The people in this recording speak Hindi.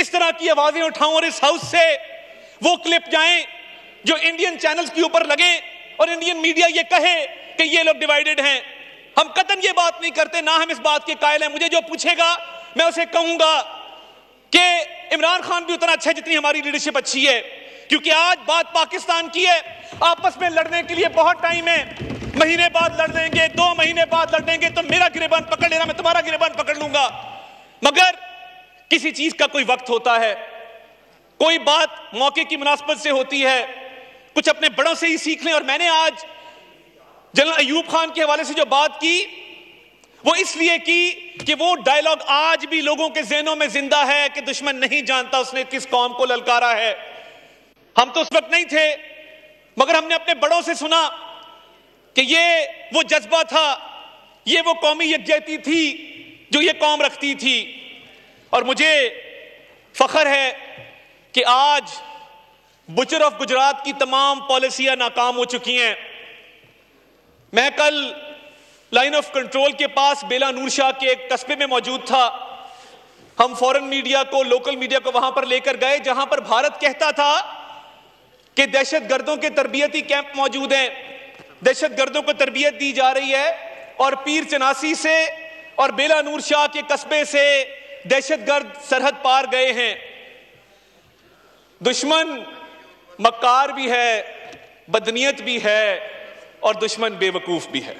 इस तरह की आवाजें उठाऊं और इस हाउस से वो क्लिप जाएं जो इंडियन चैनल्स के ऊपर लगे और इंडियन मीडिया ये कहे कि ये लोग डिवाइडेड हैं। हम कतन ये बात नहीं करते, ना हम इस बात के कायल हैं। मुझे जो पूछेगा मैं उसे कहूंगा कि इमरान खान भी उतना अच्छा है जितनी हमारी लीडरशिप अच्छी है, क्योंकि आज बात पाकिस्तान की है। आपस में लड़ने के लिए बहुत टाइम है, महीने बाद लड़ लेंगे, 2 महीने बाद लड़ लेंगे, तो मेरा गिरेबान पकड़ लेना, मैं तुम्हारा गिरेबान पकड़ लूंगा। मगर किसी चीज का कोई वक्त होता है, कोई बात मौके की मुनासबत से होती है, कुछ अपने बड़ों से ही सीख लें। और मैंने आज जनरल अयूब खान के हवाले से जो बात की वो इसलिए की कि वो डायलॉग आज भी लोगों के ज़हनों में जिंदा है कि दुश्मन नहीं जानता उसने किस कौम को ललकारा है। हम तो उस वक्त नहीं थे, मगर हमने अपने बड़ों से सुना कि ये वो जज्बा था, ये वो कौमी यकजहती थी जो ये कौम रखती थी। और मुझे फख्र है कि आज बुचर ऑफ गुजरात की तमाम पॉलिसियां नाकाम हो चुकी हैं। मैं कल लाइन ऑफ कंट्रोल के पास बेला नूर शाह के एक कस्बे में मौजूद था। हम फॉरेन मीडिया को, लोकल मीडिया को वहां पर लेकर गए जहां पर भारत कहता था कि दहशतगर्दों के तरबियती कैंप मौजूद हैं, दहशतगर्दों को तरबियत दी जा रही है, और पीर चनासी से और बेला नूर शाह के कस्बे से दहशतगर्द सरहद पार गए हैं। दुश्मन मक्कार भी है, बदनीयत भी है, और दुश्मन बेवकूफ भी है।